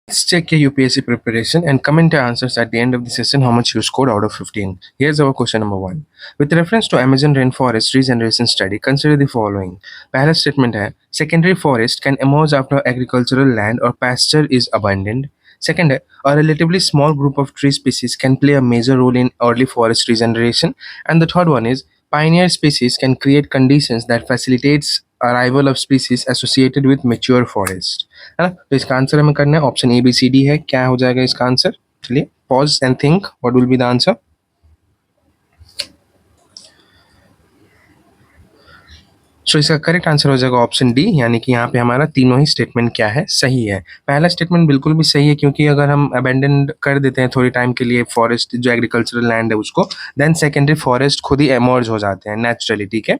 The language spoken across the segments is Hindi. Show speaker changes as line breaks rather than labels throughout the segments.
Let's check your UPSC preparation and comment your answers at the end of the session how much you scored out of 15. Here's our question number 1. With reference to Amazon rainforest regeneration study, consider the following. पहला statement है secondary forest can emerge after agricultural land or pasture is abandoned. Second है a relatively small group of tree species can play a major role in early forest regeneration. And the third one is pioneer species can create conditions that facilitates arrival of species associated with mature forest. है ना? तो इसका आंसर हमें करना है option A B C D है. क्या हो जाएगा इसका आंसर? चलिए pause and think what will be the answer. So इसका करेक्ट आंसर हो जाएगा ऑप्शन डी, यानी कि यहाँ पे हमारा तीनों ही स्टेटमेंट क्या है, सही है. पहला स्टेटमेंट बिल्कुल भी सही है, क्योंकि अगर हम अबेंडन कर देते हैं थोड़ी टाइम के लिए फॉरेस्ट जो एग्रीकल्चरल लैंड है उसको, देन सेकेंडरी फॉरेस्ट खुद ही एमर्ज हो जाते हैं नेचुरली. ठीक है,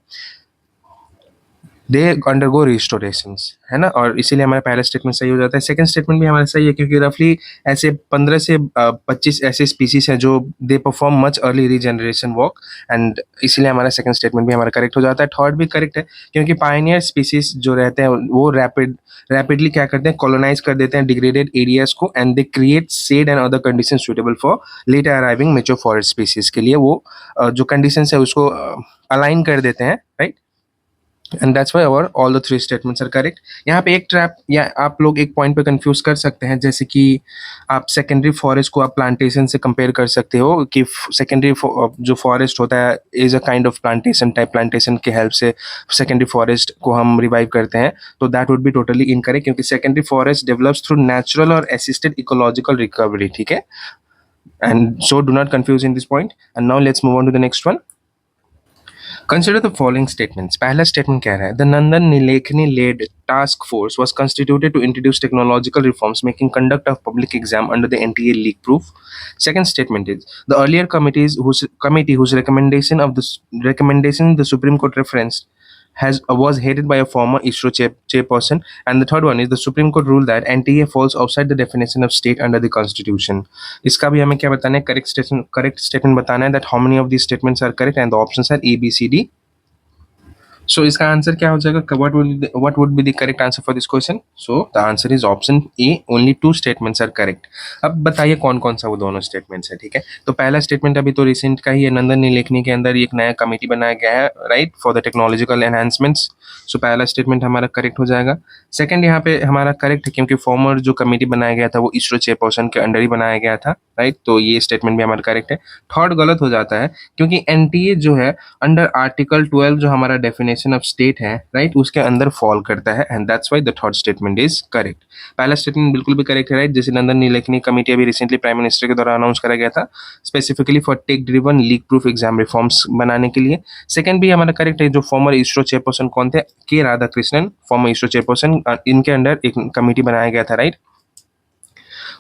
दे अंडरगो रिस्टोरेशंस, है ना, और इसीलिए हमारा पहला स्टेटमेंट सही हो जाता है. सेकंड स्टेटमेंट भी हमारा सही है, क्योंकि रफली ऐसे 15 से 25 ऐसे स्पीसीज हैं जो they perform much early regeneration work, and इसीलिए हमारा सेकंड स्टेटमेंट भी हमारा करेक्ट हो जाता है. थर्ड भी करेक्ट है, क्योंकि पायनियर स्पीसीज जो रहते हैं वो रैपिडली क्या करते हैं, कॉलोनाइज कर देते हैं डिग्रेडेड एरियाज को, and they create shade and other condition suitable for later arriving mature forest species के लिए वो जो कंडीशन है उसको अलाइन कर देते हैं, right. And that's why our all the three statements are correct. यहाँ पे एक ट्रैप या आप लोग एक पॉइंट पे कंफ्यूज कर सकते हैं, जैसे कि आप सेकेंडरी फॉरेस्ट को आप प्लांटेशन से कंपेयर कर सकते हो कि सेकेंडरी जो फॉरेस्ट होता है is a kind of plantation type, plantation के हेल्प से सेकेंडरी फॉरेस्ट को हम रिवाइव करते हैं. तो that would be totally incorrect, क्योंकि secondary forest develops through natural और असिस्टेड इकोलॉजिकल रिकवरी. ठीक है, and so do not confuse in this point. And now let's move on to the next one. Consider the following statements. पहला statement कह रहा है The Nandan Nilekani led task force was constituted to introduce technological reforms making conduct of public exam under the NTA leak proof. Second statement is the earlier committee whose recommendation the Supreme Court referenced was headed by a former ISRO chairperson. And the third one is the Supreme Court ruled that NTA falls outside the definition of state under the Constitution. इसका भी हमें क्या बताना है, करेक्ट स्टेटमेंट बताना है, that how many of these statements are correct, and the options are A, B, C, D. So इसका आंसर क्या हो जाएगा, what would be the correct answer for this question? So the answer is option A, only 2 statements are correct. अब बताइए कौन कौन सा वो दोनों स्टेटमेंट्स है. ठीक है, तो पहला स्टेटमेंट अभी तो रिसेंट का ही है, नंदन नीलेखनी के अंदर एक नया कमेटी बनाया गया है, right, for the technological enhancements. So पहला स्टेटमेंट हमारा करेक्ट हो जाएगा. सेकंड यहाँ पे हमारा करेक्ट है, क्योंकि फॉर्मर जो कमेटी बनाया गया था वो इसरो चेयरपर्सन के अंडर ही बनाया गया था, राइट, तो ये स्टेटमेंट भी हमारा करेक्ट है. थर्ड गलत हो जाता है, क्योंकि एनटीए जो है अंडर आर्टिकल 12 जो हमारा डेफिनेशन ऑफ स्टेट है, राइट, उसके अंदर फॉल करता है, and that's why the third statement is correct. पहला स्टेटमेंट बिल्कुल भी करेक्ट है, राइट, जैसे नंदन नीलेखनी कमेटी अभी रिसेंटली प्राइम मिनिस्टर के द्वारा अनाउंस करा गया था specifically for tech driven leak proof exam reforms बनाने के लिए. सेकंड भी हमारा करेक्ट है, जो फॉर्मर इसरो चेयरपर्सन कौन थे, के राधाकृष्णन, फॉर्मर इसरो चेयरपर्सन, इनके अंडर एक कमेटी बनाया गया था, राइट.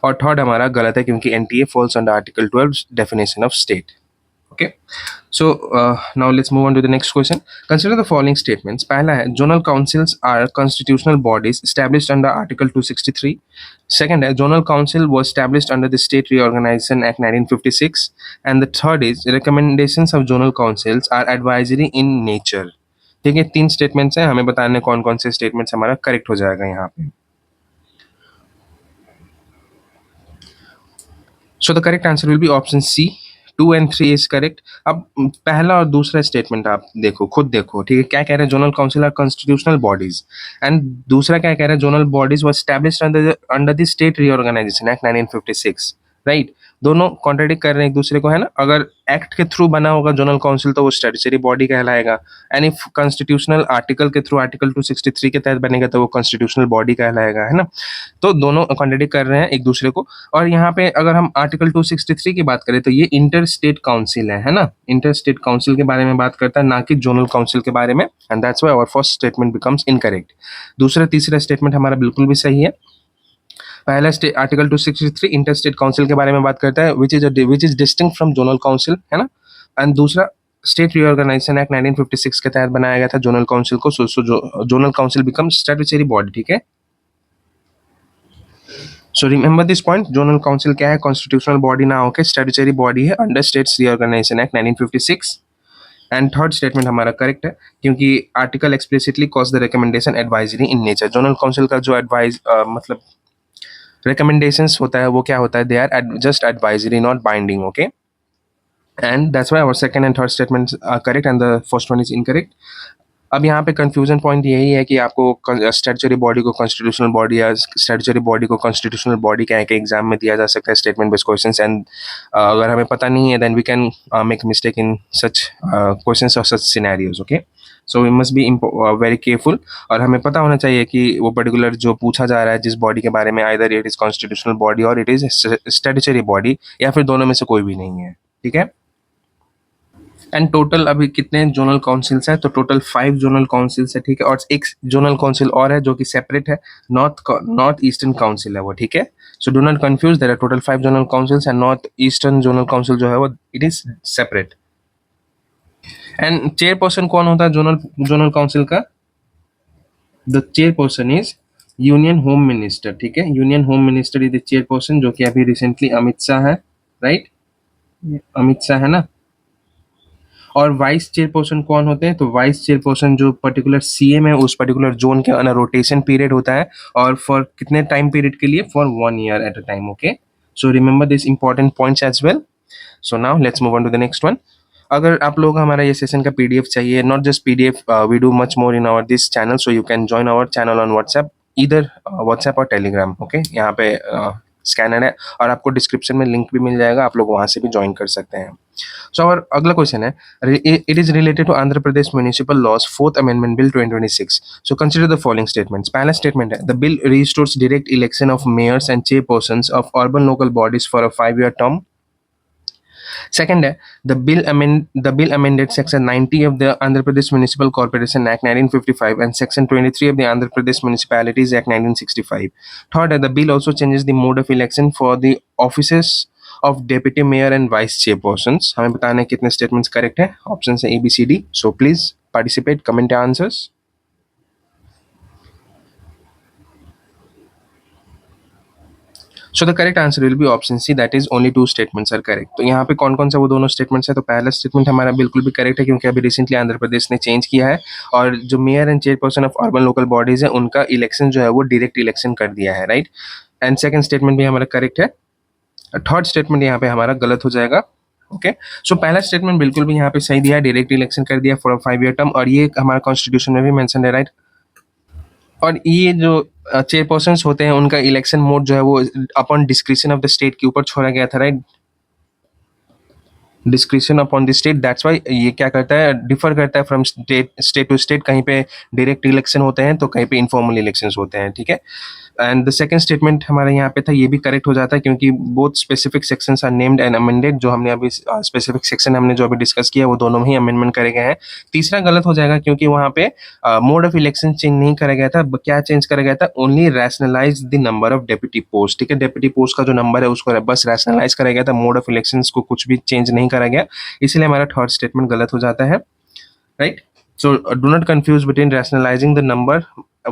और थर्ड हमारा गलत है, क्योंकि NTA falls under article 12 definition of state. Okay, so now let's move on to the next question. Consider the following statements. पहला है zonal councils are constitutional bodies established under Article 263. Second है zonal council was established under the State Reorganization Act 1956. And the third is recommendations of zonal councils are advisory in nature. ठीक है, 3 statements हैं, हमें बताने कौन कौन से statements हमारा correct हो जाएगा यहाँ पे. So the correct answer will be option C. 2 and 3 is correct. अब पहला और दूसरा स्टेटमेंट आप देखो, खुद देखो, ठीक है, क्या कह रहे हैं, zonal council are constitutional bodies, and दूसरा क्या कह रहा है, zonal bodies was established under the state reorganisation act 1956, right. दोनों कॉन्ट्राडिक्ट कर रहे हैं एक दूसरे को, है ना. अगर एक्ट के थ्रू बना होगा जोनल काउंसिल तो वो स्टैट्यूटरी बॉडी कहलाएगा, एंड इफ कॉन्स्टिट्यूशनल आर्टिकल के थ्रू आर्टिकल 263 के तहत बनेगा तो वो कॉन्स्टिट्यूशनल बॉडी कहलाएगा, है ना. तो दोनों कॉन्ट्राडिक्ट कर रहे हैं एक दूसरे को. और यहाँ पे अगर हम आर्टिकल 263 की बात करें तो ये इंटर स्टेट काउंसिल है ना, इंटर स्टेट काउंसिल के बारे में बात करता है, ना कि जोनल काउंसिल के बारे में, and that's why our first statement becomes incorrect. दूसरा तीसरा स्टेटमेंट हमारा बिल्कुल भी सही है. पहला आर्टिकल 263 इंटर स्टेट काउंसिल के बारे में बात करता है, which is distinct from zonal council, है ना. एंड दूसरा स्टेट रीऑर्गेनाइजेशन एक्ट 1956 के तहत बनाया गया था जोनल काउंसिल को, so zonal council becomes statutory body. ठीक है, so remember this point, zonal council क्या है, कॉन्स्टिट्यूशनल बॉडी ना होकर स्टैट्यूटरी बॉडी है under states reorganisation act 1956. And third statement हमारा करेक्ट है, क्योंकि article explicitly calls the recommendation advisory in nature. Zonal council का जो एडवाइज मतलब रिकमेंडेशंस होता है वो क्या होता है, they are just advisory not binding, okay. And that's why our second and third statements are correct and the first one is incorrect. अब यहाँ पे कंफ्यूजन पॉइंट यही है कि आपको स्टैट्यूटरी बॉडी को कॉन्स्टिट्यूशनल बॉडी या स्टैट्यूटरी बॉडी को कॉन्स्टिट्यूशनल बॉडी क्या है कि एग्जाम में दिया जा सकता है स्टेटमेंट बेस्ड क्वेश्चंस, एंड अगर हमें पता नहीं है then we can make mistake in such questions और such scenarios, okay. So we must be very careful, और हमें पता होना चाहिए कि वो पर्टिकुलर जो पूछा जा रहा है जिस बॉडी के बारे में, either it is constitutional body और इट इज स्टैट्यूटरी बॉडी, या फिर दोनों में से कोई भी नहीं है, ठीक है। एंड टोटल अभी कितने जोनल काउंसिल्स है, तो टोटल 5 जोनल काउंसिल्स है, ठीक है। और एक जोनल काउंसिल और है जो कि सेपरेट है, नॉर्थ ईस्टर्न काउंसिल है वो, ठीक है। So do not confuse, there are total 5 zonal councils and north eastern zonal council जो है वो it is separate. And chairperson कौन होता है जोनल जोनल काउंसिल का? The chairperson is union home minister, ठीक है। Union home minister is the chairperson, जो कि अभी रिसेंटली अमित शाह है, राइट। अमित शाह है ना। और वाइस चेयरपर्सन कौन होते हैं? तो वाइस चेयरपर्सन जो पर्टिकुलर सीएम है उस पर्टिकुलर जोन के अंदर रोटेशन पीरियड होता है, और फॉर कितने टाइम पीरियड के लिए? For 1 year at a time, okay. So remember this important points as well. So now let's move on to the next one. अगर आप लोग हमारा ये सेशन का पीडीएफ चाहिए, not just PDF, we do much more in our this channel, so you can join our channel on WhatsApp, इधर व्हाट्सएप और टेलीग्राम, ओके। यहाँ पे स्कैनर है और आपको डिस्क्रिप्शन में लिंक भी मिल जाएगा, आप लोग वहाँ से भी ज्वाइन कर सकते हैं। सो और अगला क्वेश्चन है, it is related to Andhra Pradesh municipal laws fourth amendment bill 2026। So consider the following statements. पहला स्टेटमेंट है, the bill restores direct election of mayors and chairpersons of urban local bodies for a 5-year term. Second, the bill amended Section 90 of the Andhra Pradesh Municipal Corporation Act 1955 and Section 23 of the Andhra Pradesh Municipalities Act 1965. Third, the bill also changes the mode of election for the offices of deputy mayor and vice chairpersons. हमें बताना है कितने statements correct है, options है A, B, C, D. So please participate, comment your answers. So the correct answer will be option C, that is only 2 statements are correct. तो यहाँ पे कौन कौन सा वो दोनों स्टेटमेंट्स है? तो पहला स्टेटमेंट हमारा बिल्कुल भी करेक्ट है क्योंकि अभी रिसेंटली आंध्र प्रदेश ने चेंज किया है, और जो mayor and chairperson of urban local bodies है उनका इलेक्शन जो है वो डायरेक्ट इलेक्शन कर दिया है, राइट। एंड सेकंड स्टेटमेंट भी हमारा करेक्ट है। थर्ड स्टेटमेंट यहाँ पे हमारा गलत हो जाएगा, ओके। सो पहला स्टेटमेंट बिल्कुल भी यहाँ पे सही दिया है, डायरेक्ट इलेक्शन कर दिया फॉर 5-year टर्म, और ये हमारा कॉन्स्टिट्यूशन में भी मेंशन है, राइट। और ये जो चेयरपर्सन होते हैं उनका इलेक्शन मोड जो है वो upon description of the state के ऊपर छोड़ा गया था, right. Description upon the state, that's why ये क्या करता है, डिफर करता है फ्रॉम स्टेट टू स्टेट। कहीं पे डायरेक्ट इलेक्शन होते हैं तो कहीं पे इनफॉर्मल इलेक्शन होते हैं, ठीक है। एंड द सेकंड स्टेटमेंट हमारे यहाँ पे था, ये भी करेक्ट हो जाता है क्योंकि both specific sections are named and amended. जो हमने अभी स्पेसिफिक सेक्शन हमने जो अभी डिस्कस किया वो दोनों ही अमेंडमेंट करे गए हैं। तीसरा गलत हो जाएगा क्योंकि वहाँ पे मोड ऑफ इलेक्शन चेंज नहीं करा गया था। क्या चेंज करा गया था? Only rationalise the number of deputy post, ठीक है। डेप्यूटी पोस्ट का जो नंबर है उसको बस रैशनलाइज करा गया था, मोड ऑफ इलेक्शन को कुछ भी चेंज नहीं करा गया, इसलिए हमारा थर्ड स्टेटमेंट गलत हो जाता है, right. So do not confuse between rationalizing the number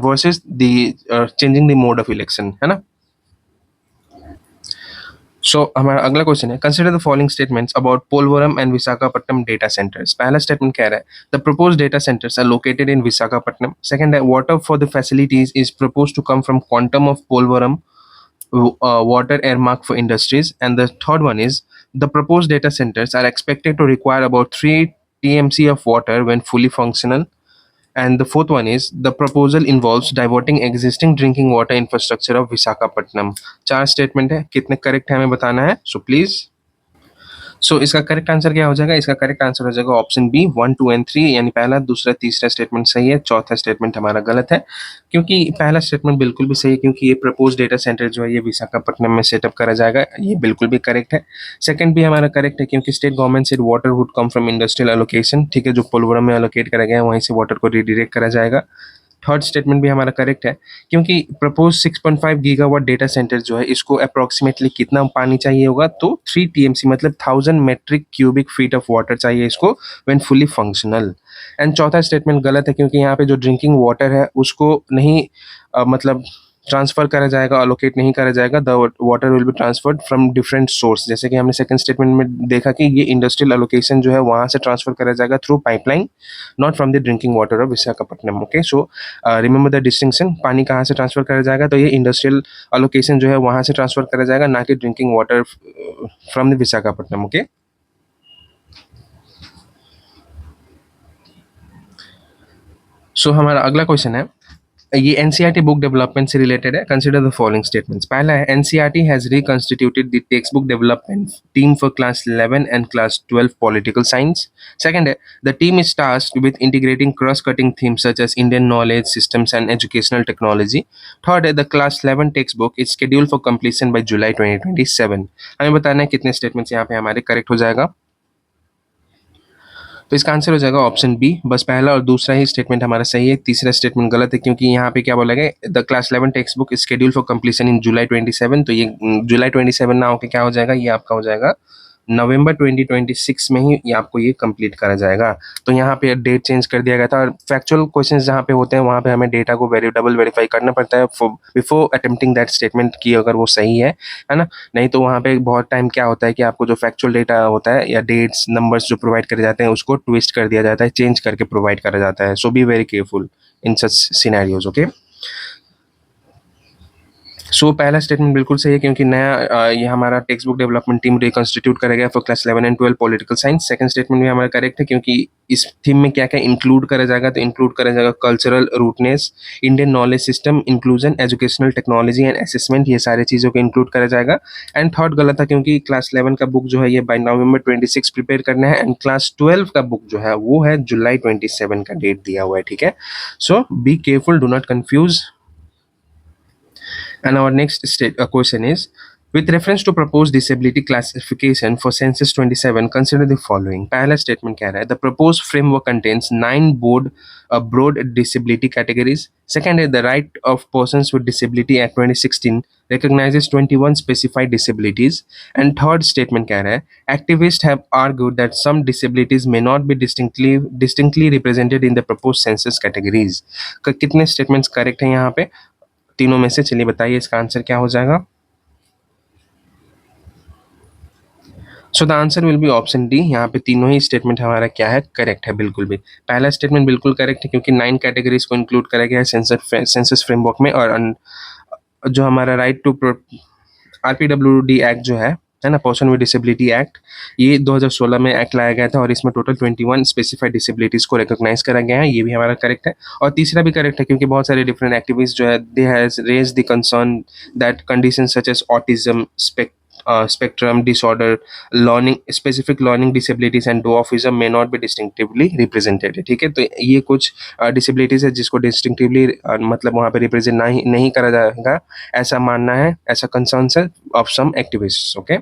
versus the changing the mode of election, है ना। सो हमारा अगला क्वेश्चन है, consider the following statements about Polavaram and Visakhapatnam data centres. पहला स्टेटमेंट कह रहा है, the proposed data centres are located in Visakhapatnam. Second है, water for the facilities is proposed to come from quantum of Polavaram water earmarked for industries. And the third one is, the proposed data centers are expected to require about 3 TMC of water when fully functional. And the fourth one is, the proposal involves diverting existing drinking water infrastructure of Visakhapatnam. चार स्टेटमेंट है, कितने करेक्ट है हमें बताना है, सो प्लीज। सो इसका करेक्ट आंसर क्या हो जाएगा? इसका करेक्ट आंसर हो जाएगा ऑप्शन बी 1, 2 एंड 3, यानी पहला, दूसरा, तीसरा स्टेटमेंट सही है, चौथा स्टेटमेंट हमारा गलत है। क्योंकि पहला स्टेटमेंट बिल्कुल भी सही है क्योंकि ये प्रपोज डेटा सेंटर जो है ये विशाखापट्टनम में सेटअप करा जाएगा, ये बिल्कुल भी करेक्ट है। सेकंड भी हमारा करेक्ट है क्योंकि स्टेट गवर्नमेंट से water would come from industrial allocation, ठीक है, जो पोलवरम में एलोकेट करा गया है वहीं से वाटर को रिडायरेक्ट करा जाएगा। थर्ड स्टेटमेंट भी हमारा करेक्ट है क्योंकि प्रपोज 6.5 गीगावाट डेटा सेंटर जो है इसको अप्रोक्सीमेटली कितना पानी चाहिए होगा, तो 3 TMC मतलब 1000 metric cubic feet of water चाहिए इसको व्हेन फुली फंक्शनल। एंड चौथा स्टेटमेंट गलत है क्योंकि यहाँ पे जो ड्रिंकिंग वाटर है उसको नहीं मतलब ट्रांसफ़र करा जाएगा, अलोकेट नहीं करा जाएगा, the water will be transferred from different source. जैसे कि हमने सेकंड स्टेटमेंट में देखा कि ये इंडस्ट्रियल अलोकेशन जो है वहाँ से ट्रांसफ़र करा जाएगा through pipeline, not from the drinking water of Visakhapatnam. Okay, so remember the distinction, पानी कहाँ से ट्रांसफ़र करा जाएगा, तो ये इंडस्ट्रियल अलोकेशन जो है वहाँ से ट्रांसफ़र करा जाएगा, ना कि drinking water from the Visakhapatnam. Okay, so हमारा अगला क्वेश्चन है, ये एनसीईआरटी बुक डेवलपमेंट से रिलेटेड है। Consider the following statements. पहला है, NCERT has reconstituted the text book development team for class 11 and class 12 political science. Second है, the team is tasked with integrating cross cutting themes such as Indian knowledge systems and educational technology. Third है, the class 11 text book is schedule for completion by July 2027। हमें बताना है कितने स्टेटमेंट्स यहाँ पे हमारे करेक्ट हो जाएगा। तो इसका आंसर हो जाएगा ऑप्शन बी, बस पहला और दूसरा ही स्टेटमेंट हमारा सही है, तीसरा स्टेटमेंट गलत है, क्योंकि यहाँ पे क्या बोला गया, the class 11 text book schedule for completion in July 27। तो ये जुलाई 27 ना होकर क्या हो जाएगा, ये आपका हो जाएगा नवंबर 2026 में ही ये आपको ये कंप्लीट करा जाएगा। तो यहाँ पे डेट चेंज कर दिया गया था, और फैक्चुअल क्वेश्चंस जहाँ पे होते हैं वहाँ पे हमें डेटा को डबल वेरीफाई करना पड़ता है बिफोर अटेम्प्टिंग दैट स्टेटमेंट की अगर वो सही है ना। नहीं तो वहाँ पे बहुत टाइम क्या होता है कि आपको जो फैक्चुअल डेटा होता है या डेट्स नंबर्स जो प्रोवाइड करे जाते हैं उसको ट्विस्ट कर दिया जाता है, चेंज करके प्रोवाइड करा जाता है। So be very careful in such scenarios. Okay, so पहला स्टेटमेंट बिल्कुल सही है, क्योंकि नया ये हमारा text book development team reconstitute करा गया for class 11 and 12 political science. Second statement भी हमारा करेक्ट है, क्योंकि इस थीम में क्या क्या इंक्लूड करा जाएगा, तो इंक्लूड करा जाएगा cultural rootness, Indian knowledge system, inclusion, educational technology and assessment, ये सारी चीज़ों को इंक्लूड करा जाएगा। एंड थर्ड गलत था, क्योंकि क्लास 11 का बुक जो है ये बाय नवंबर 26 प्रिपेयर करना है, एंड क्लास 12 का बुक जो है वो है जुलाई 27 का डेट दिया हुआ है। ठीक है, so be careful, do not confuse. And our next question is, with reference to proposed disability classification for census 27, consider the following. पहला statement कह रहा है, the proposed framework contains 9 broad disability categories. Second is, the Right of Persons with Disability Act 2016 recognizes 21 specified disabilities. And third statement कह रहा है, activists have argued that some disabilities may not be distinctly represented in the proposed census categories. कितने statements correct हैं यहाँ पे तीनों में से? चलिए बताइए इसका आंसर क्या हो जाएगा। सो the answer will be option D. यहाँ पे तीनों ही स्टेटमेंट हमारा क्या है, करेक्ट है बिल्कुल भी। पहला स्टेटमेंट बिल्कुल करेक्ट है, क्योंकि 9 कैटेगरीज को इंक्लूड करा गया है सेंसस फ्रेमवर्क में, और जो हमारा राइट टू आरपीडब्ल्यूडी एक्ट जो है ना, पर्सन विद डिसेबिलिटी एक्ट, ये 2016 में एक्ट लाया गया था, और इसमें टोटल 21 स्पेसिफाइड डिसेबिलिटीज़ को रिकॉग्नाइज करा गया है। ये भी हमारा करेक्ट है, और तीसरा भी करेक्ट है, क्योंकि बहुत सारे डिफरेंट एक्टिविस्ट जो है they has raise the concern that condition such as autism, spectrum disorder, specific learning disabilities and dwarfism may not be distinctively represented। ठीक है, तो ये कुछ डिसेबिलिटीज है जिसको डिस्टिंक्टिवली मतलब वहाँ पे रिप्रेजेंट नहीं करा जाएगा, ऐसा मानना है, ऐसा कंसर्न है of some activists. Okay,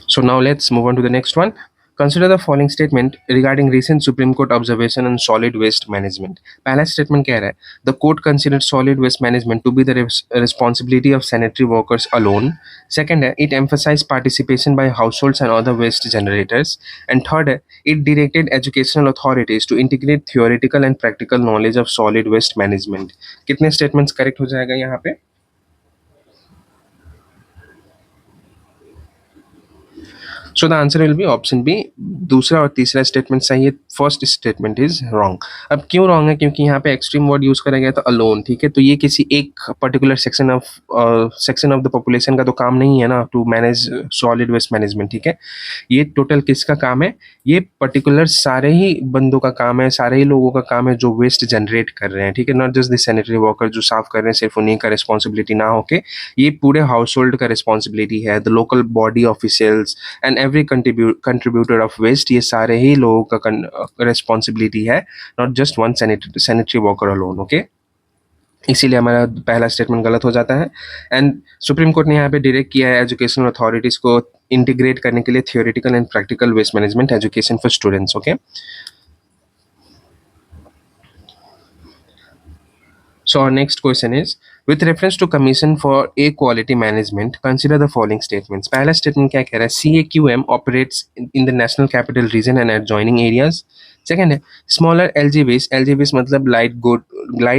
so now let's move on to the next one. Consider the following statement regarding recent Supreme Court observation on solid waste management. पहला statement कह रहा है, the court considered solid waste management to be the responsibility of sanitary workers alone. Second है, it emphasized participation by households and other waste generators. And third है, it directed educational authorities to integrate theoretical and practical knowledge of solid waste management. कितने statements correct हो जाएगा यहाँ पे? So the answer will be option B. दूसरा और तीसरा स्टेटमेंट सही है, फर्स्ट स्टेटमेंट इज रॉन्ग। अब क्यों रॉन्ग है, क्योंकि यहाँ पे एक्सट्रीम वर्ड यूज करा गया था अलोन। ठीक है, तो ये किसी एक particular section of the population का तो काम नहीं है ना to manage solid waste management. ठीक है, ये टोटल किसका काम है, ये पर्टिकुलर सारे ही बंदों का काम है, सारे ही लोगों का काम है जो वेस्ट जनरेट कर रहे हैं। ठीक है, not just the sanitary worker जो साफ कर रहे हैं, सिर्फ उन्हीं का रिस्पॉन्सिबिलिटी ना होके ये पूरे हाउस होल्ड का रिस्पॉन्सिबिलिटी है, the local body officials and every contributor of waste, ये सारे ही लोगों का रिस्पॉन्सिबिलिटी है, not just one sanitary worker alone. Okay, इसीलिए हमारा पहला स्टेटमेंट गलत हो जाता है। एंड सुप्रीम कोर्ट ने यहाँ पे डायरेक्ट किया है एजुकेशनल अथॉरिटीज को इंटीग्रेट करने के लिए theoretical and practical waste management education for students. Okay, so our next question is, with reference to Commission for Air Quality Management, consider the following statements. पहला statement क्या कह रहा है, CAQM operates in the National Capital Region and adjoining areas. Second है स्मॉलर एलजीवीज मतलब लाइट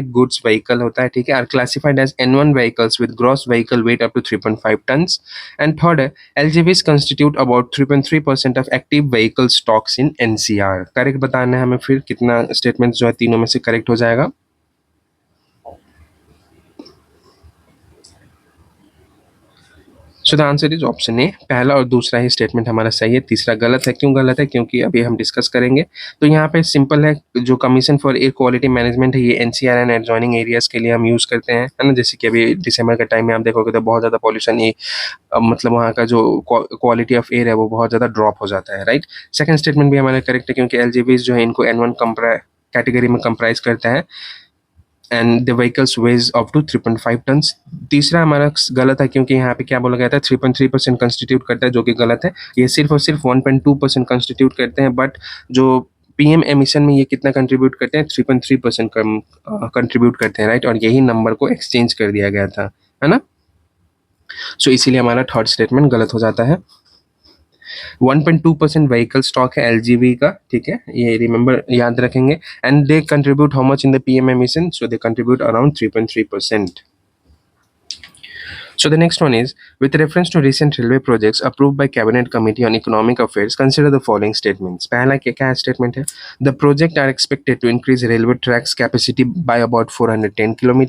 गुड्स व्हीकल होता है, ठीक है, are classified as N1 vehicles with gross vehicle weight up to 3.5 tons. And third है LGVs constitute about 3.3% of active vehicle stocks in NCR. Correct बताना है हमें फिर कितना स्टेटमेंट जो है तीनों में से करेक्ट हो जाएगा। सो the answer is option A, पहला और दूसरा ही स्टेटमेंट हमारा सही है, तीसरा गलत है। क्यों गलत है? क्योंकि अभी हम डिस्कस करेंगे। तो यहाँ पे सिंपल है, जो commission for air quality management है ये एनसीआर एंड एडजॉइनिंग एरियाज के लिए हम यूज़ करते हैं, है ना। जैसे कि अभी दिसंबर के टाइम में आप देखोगे तो बहुत ज़्यादा पॉल्यूशन, ये मतलब वहाँ का जो क्वालिटी ऑफ एयर है वो बहुत ज़्यादा ड्रॉप हो जाता है, राइट। सेकंड स्टेटमेंट भी हमारा करेक्ट है, क्योंकि एलजीवीज जो है इनको N1 कैटेगरी में कंप्राइज करता है and the vehicles weigh up to 3.5 tons. तीसरा हमारा गलत है, क्योंकि यहाँ पे क्या बोला गया था 3.3% कंस्टिट्यूट करता है, जो कि गलत है। ये सिर्फ और सिर्फ 1.2% कंस्टिट्यूट करते हैं, बट जो पीएम एमिशन में ये कितना कंट्रीब्यूट करते हैं? 3.3% कम कंट्रीब्यूट करते हैं, राइट। और यही नंबर को एक्सचेंज कर दिया गया था, है ना। सो इसीलिए हमारा थर्ड स्टेटमेंट गलत हो जाता है। 1.2% व्हीकल स्टॉक है एलजीवी का, ठीक है, ये रिमेंबर याद रखेंगे। And they contribute how much in the PM emission? So they contribute around 3.3%. So the next one is, with reference to recent railway projects approved by Cabinet Committee on Economic Affairs, consider the following statements. पहला क्या statement है? The project are expected to increase railway tracks capacity by about 410 km.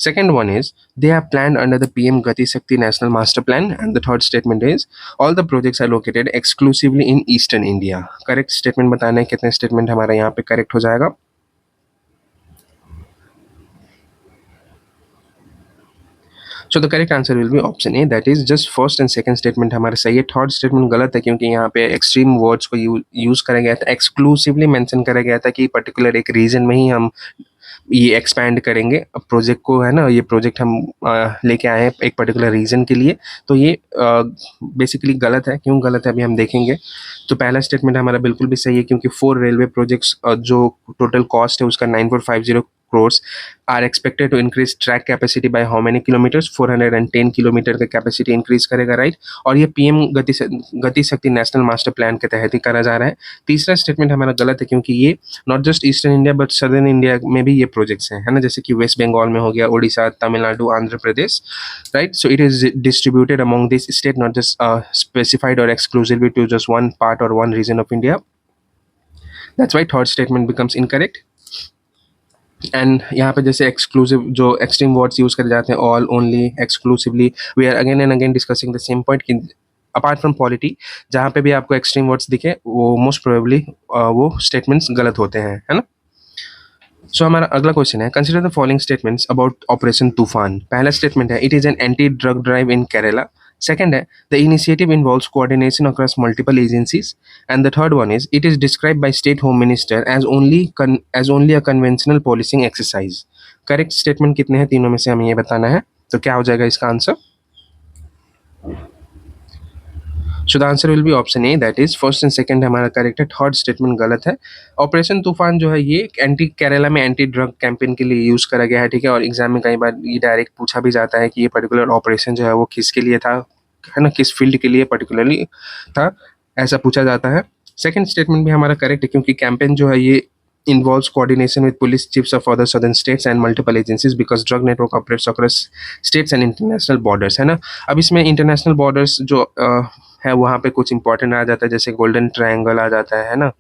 Second one is, they are planned under the PM Gati Shakti National Master Plan. And the third statement is, all the projects are located exclusively in Eastern India. Correct statement बताना है, कितने statement हमारा यहाँ पे correct हो जाएगा? सो the correct answer will be option A, that is just first and second statement हमारे सही है। थर्ड स्टेटमेंट गलत है, क्योंकि यहाँ पे एक्सट्रीम वर्ड्स को यूज करा गया था, एक्सक्लूसिवली मेंशन करा गया था कि पर्टिकुलर एक रीजन में ही हम ये एक्सपैंड करेंगे प्रोजेक्ट को, है ना। ये प्रोजेक्ट हम लेके आए हैं एक पर्टिकुलर रीजन के लिए, तो ये बेसिकली गलत है। क्यों गलत है अभी हम देखेंगे। तो पहला स्टेटमेंट हमारा बिल्कुल भी सही है, क्योंकि 4 रेलवे प्रोजेक्ट्स जो टोटल कॉस्ट है उसका 9450 crores are expected to increase track capacity by how many kilometers? 410 kilometre का कैपेसिटी इंक्रीज करेगा, राइट। और ये पीएम गति शक्ति नेशनल मास्टर प्लान के तहत ही करा जा रहा है। तीसरा स्टेटमेंट हमारा गलत है, क्योंकि ये not just eastern India but southern India में भी ये प्रोजेक्ट्स हैं, है ना। जैसे कि वेस्ट बंगाल में हो गया, Orissa, Tamil Nadu, Andhra Pradesh, right. So it is distributed among this state, not just specified और exclusively to just one part और one region of India. That's why third statement becomes incorrect. And यहाँ पे जैसे एक्सक्लूसिव जो एक्सट्रीम वर्ड्स यूज करे जाते हैं, all, only, exclusively, we are again and again discussing the same point कि अपार्ट फ्रॉम पॉलिटी, जहाँ पे भी आपको एक्सट्रीम वर्ड्स दिखे वो मोस्ट प्रोबेबली वो स्टेटमेंट्स गलत होते हैं, है ना। सो हमारा अगला क्वेश्चन है, consider the following statements about operation तूफान। पहला स्टेटमेंट है, it is an anti drug drive in Kerala. Second है, the initiative involves coordination across multiple agencies. And the third one is, it is described by State Home Minister as only a conventional policing exercise. Correct statement कितने हैं तीनों में से हमें ये बताना है। तो क्या हो जाएगा इसका answer? So the answer will be option A, that is first and second हमारा करेक्ट है, थर्ड स्टेटमेंट गलत है। ऑपरेशन तूफान जो है ये एंटी केरला में एंटी ड्रग कैंपेन के लिए यूज करा गया है, ठीक है। और एग्जाम में कई बार ये डायरेक्ट पूछा भी जाता है कि ये पर्टिकुलर ऑपरेशन जो है वो किसके लिए था, है ना, किस फील्ड के लिए पर्टिकुलरली था, ऐसा पूछा जाता है। सेकंड स्टेटमेंट भी हमारा करेक्ट है, क्योंकि कैंपेन जो है ये involves coordination with police chiefs of other southern states and multiple agencies because drug network operates across states and international borders, है ना। अब इसमें इंटरनेशनल बॉर्डर्स जो है वहाँ पे कुछ इंपॉर्टेंट आ जाता है, जैसे गोल्डन ट्रायंगल आ जाता है ना,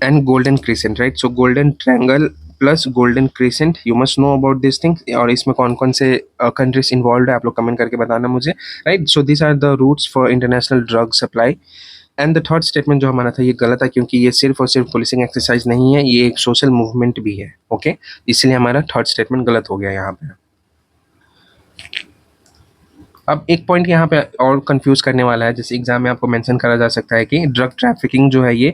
and golden crescent, right. So golden triangle plus golden crescent, you must know about this thing. और इसमें कौन कौन से कंट्रीज इन्वॉल्व है आप लोग कमेंट करके बताना मुझे, right. So this are the routes for international drug supply. And the third statement जो हमारा था ये गलत है, क्योंकि ये सिर्फ और सिर्फ पुलिसिंग एक्सरसाइज नहीं है, ये एक सोशल मूवमेंट भी है, ओके। इसलिए हमारा थर्ड स्टेटमेंट गलत हो गया यहाँ पे। अब एक पॉइंट यहाँ पे और कंफ्यूज करने वाला है, जैसे एग्जाम में आपको मेंशन करा जा सकता है कि ड्रग ट्रैफिकिंग जो है ये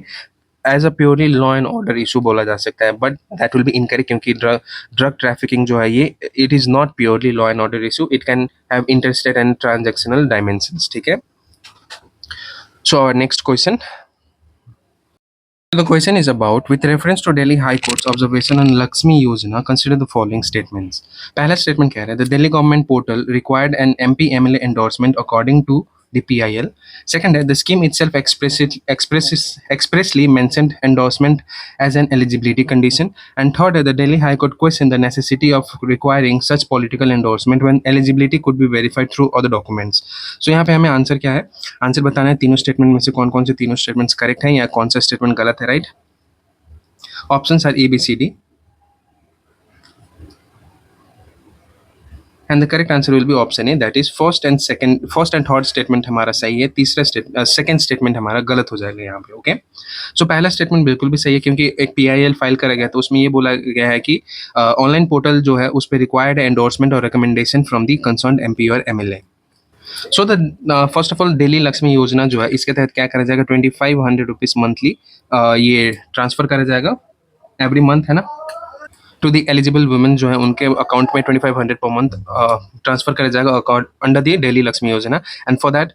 as a purely law and order issue बोला जा सकता है, but that will be incorrect, क्योंकि ड्रग ट्रैफिकिंग जो है ये it is not purely law and order issue, it can have interstate and transactional dimensions, ठीक है। So our next question, the question is about, with reference to Delhi High Court's observation on Lakshmi Yojana, consider the following statements. पहला statement कह रहा है, the Delhi government portal required an MP MLA endorsement according to the PIL. Second, the scheme itself expressly mentioned endorsement as an eligibility condition. And third, the Delhi High Court questioned the necessity of requiring such political endorsement when eligibility could be verified through other documents. So यहाँ पे हमें आंसर क्या है, आंसर बताना है तीनों स्टेटमेंट में से कौन कौन से तीनों स्टेटमेंट्स करेक्ट हैं या कौन सा स्टेटमेंट गलत है, right? Options are A, B, C, D. And the correct answer will be option A, that is first and third statement हमारा सही है, तीसरा सेकंड स्टेटमेंट हमारा गलत हो जाएगा यहाँ पे। ओके, सो पहला स्टेटमेंट बिल्कुल भी सही है क्योंकि एक PIL फाइल करा गया तो उसमें ये बोला गया है कि ऑनलाइन पोर्टल जो है उस पर रिक्वायर्ड एंडोर्समेंट और recommendation from the concern MP और MLA। So the first of all Delhi Lakshmi योजना जो है इसके तहत क्या करा जाएगा, 2500 रुपीज मंथली ये ट्रांसफर करा जाएगा एवरी मंथ, है ना, टू दी एलिजिबल वुमेन जो है उनके अकाउंट में 2500 पर मंथ ट्रांसफर करा जाएगा account under the daily Lakshmi Yojana. And for that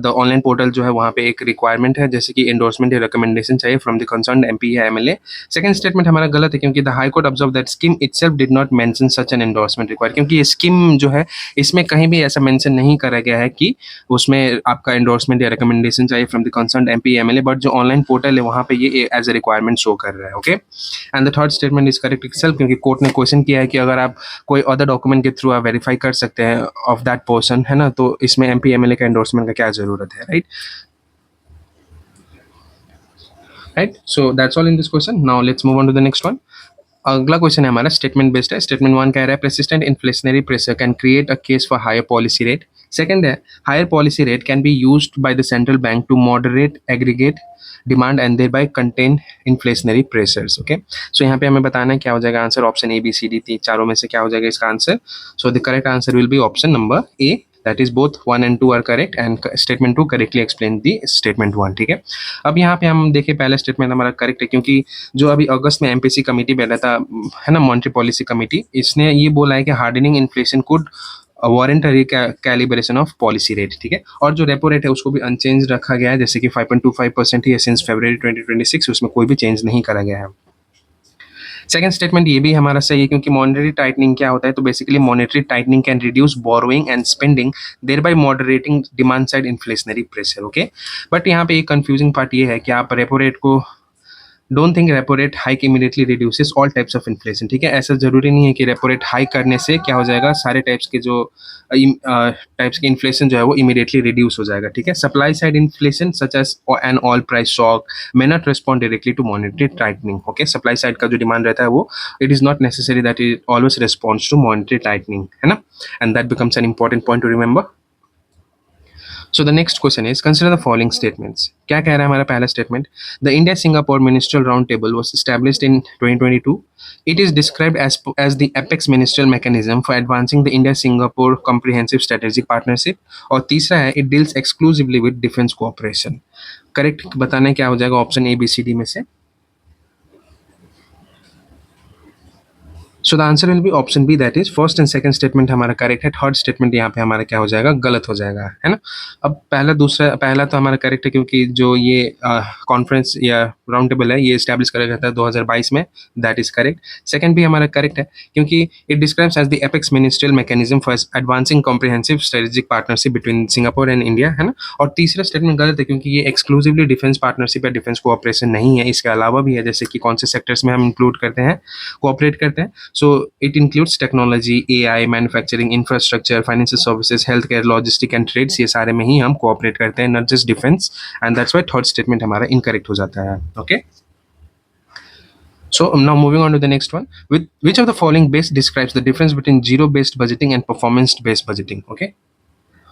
the online portal जो है वहाँ पे एक रिक्वायरमेंट है जैसे कि एंडोर्समेंट या रिकमेंडेशन चाहिए फ्रॉम द कंसर्न MP या MLA। सेकंड स्टेटमेंट हमारा गलत है क्योंकि the high court observe that scheme itself did not mention such an endorsement required, क्योंकि ये स्कीम जो है इसमें कहीं भी ऐसा मेंशन नहीं करा गया है कि उसमें आपका एंडोर्समेंट या रिकमेंडेशन चाहिए फ्रॉम द कंसर्न MP या MLA, बट जो ऑनलाइन पोर्टल है वहाँ पे ये एज अ रिक्वायरमेंट शो कर रहा है। Okay, and the third statement is correct itself क्योंकि कोर्ट ने क्वेश्चन किया है कि अगर आप कोई अदर डॉक्यूमेंट के थ्रू आप वेरीफाई कर सकते हैं ऑफ दैट पर्सन, है ना, तो इसमें MP MLA का एंडोर्समेंट का क्या जरूरत है, right? Right, so that's all in this question. Now let's move on to the next one. अगला क्वेश्चन है हमारा स्टेटमेंट बेस्ड है। स्टेटमेंट 1 कह रहा है persistent inflationary pressure can create a case for higher policy rate. Second है higher policy rate can be used by the central bank to moderate aggregate demand and thereby contain inflationary pressures. Okay, so यहाँ पे हमें बताना है क्या हो जाएगा answer, option A, B, C, D चारों में से क्या हो जाएगा इसका answer. So the correct answer will be option number A, that is both 1 and 2 are correct and statement 2 correctly explain the statement 1। ठीक है, अब यहाँ पे हम देखें पहला स्टेटमेंट हमारा करेक्ट है क्योंकि जो अभी अगस्त में MPC कमेटी बैठा था, है ना, मॉनेटरी पॉलिसी कमेटी, इसने ये बोला है कि hardening inflation could warrant calibration of policy rate. ठीक है, और जो रेपो रेट है उसको भी अनचेंज रखा गया है जैसे कि 5.25% ही है सिंस फरवरी 2026, उसमें कोई भी चेंज नहीं करा गया है। सेकंड स्टेटमेंट ये भी हमारा सही है क्योंकि मॉनेटरी टाइटनिंग क्या होता है, तो basically monetary tightening can reduce borrowing and spending thereby moderating demand side inflationary pressure. Okay, but यहाँ पे एक कंफ्यूजिंग पार्ट ये है कि आप रेपो रेट को don't think repo rate hike immediately reduces all types of inflation. ठीक है, ऐसा जरूरी नहीं है कि रेपो रेट हाइक करने से क्या हो जाएगा, सारे टाइप्स के जो टाइप्स के इन्फ्लेशन जो है वो इमीडिएटली रिड्यूस हो जाएगा। ठीक है, supply side inflation such as an oil price shock may not respond directly to monetary tightening. Okay, supply side का जो डिमांड रहता है वो it is not necessary that it always responds to monetary tightening, है ना, and that becomes an important point to remember. So the next question is consider the following statements. क्या कह रहा है हमारा पहला statement? The India Singapore Ministerial Roundtable was established in 2022. It is described as the apex ministerial mechanism for advancing the India Singapore comprehensive strategic partnership. और तीसरा है it deals exclusively with defense cooperation. Correct बताना है क्या हो जाएगा option A, B, C, D में से। So the answer will be option B, that is first and second statement हमारा करेक्ट है, थर्ड स्टेटमेंट यहाँ पे हमारा क्या हो जाएगा, गलत हो जाएगा, है ना। अब पहला तो हमारा करेक्ट है क्योंकि जो ये कॉन्फ्रेंस या राउंड टेबल है ये स्टैब्लिश करा गया था 2022 में, दैट इज करेक्ट। सेकंड भी हमारा करेक्ट है क्योंकि it describes as the apex ministerial mechanism for advancing comprehensive strategic partnership between Singapore and India, है ना। और तीसरा स्टेटमेंट गलत है क्योंकि ये एक्सक्लूसिवली डिफेंस पार्टनरशिप या डिफेंस कोऑपरेशन नहीं है, इसके अलावा भी है जैसे कि कौन से सेक्टर्स में हम इंक्लूड करते हैं, कोऑपरेट करते हैं। So it includes technology, AI, manufacturing, infrastructure, financial services, healthcare, logistic and trades, ये सारे में ही हम cooperate करते हैं, not just defense, and that's why third statement हमारा incorrect हो जाता है। Okay, so now moving on to the next one. With which of the following best describes the difference between zero based budgeting and performance based budgeting? Okay,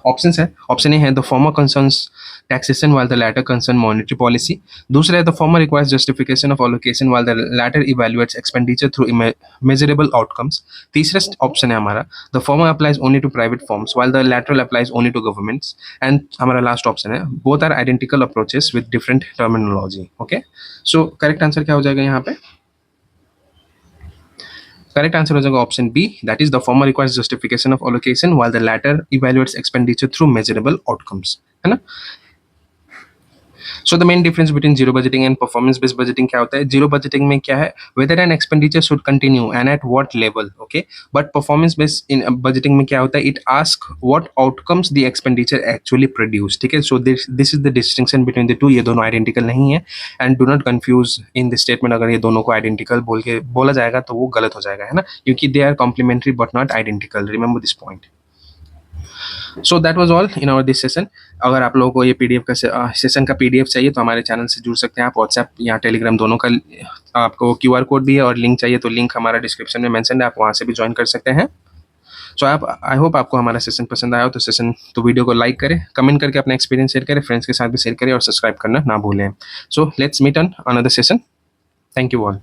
options है, ऑप्शन ए है the former concerns taxation while the latter concern monetary policy. दूसरा है the former requires justification of allocation while the latter evaluates expenditure through measurable outcomes. तीसरा ऑप्शन है हमारा the former applies only to private firms while the latter applies only to governments. And हमारा लास्ट ऑप्शन है both are identical approaches with different terminology. Okay, so correct answer क्या हो जाएगा यहाँ पे, करेक्ट आंसर हो जाएगा option B, that is the former requires justification of allocation while the latter evaluates expenditure through measurable outcomes, है ना। So the main difference between zero budgeting and performance based budgeting क्या होता है? जीरो बजटिंग में क्या है, whether an expenditure should continue and at what level, okay. But performance based in budgeting में क्या होता है, it ask what outcomes the expenditure actually produce, ठीक है। So this is the distinction between the two, ये दोनों आइडेंटिकल नहीं है। And do not confuse in the statement, अगर ये दोनों को आइडेंटिकल बोल के बोला जाएगा तो वो गलत हो जाएगा, है ना, क्योंकि they are complementary but not identical, remember this point. So that was all in our this session. अगर आप लोगों को ये पीडीएफ का सेशन का पीडीएफ चाहिए तो हमारे चैनल से जुड़ सकते हैं आप, व्हाट्सएप या टेलीग्राम दोनों का आपको क्यूआर कोड भी है, और लिंक चाहिए तो लिंक हमारा डिस्क्रिप्शन में मेंशन है, आप वहाँ से भी ज्वाइन कर सकते हैं। सो आप, आई होप आपको हमारा सेशन पसंद आया हो, तो वीडियो को लाइक करें, कमेंट करके अपना एक्सपीरियंस शेयर करें, फ्रेंड्स के साथ भी शेयर करें, और सब्सक्राइब करना ना भूलें। So let's meet on another session. Thank you all.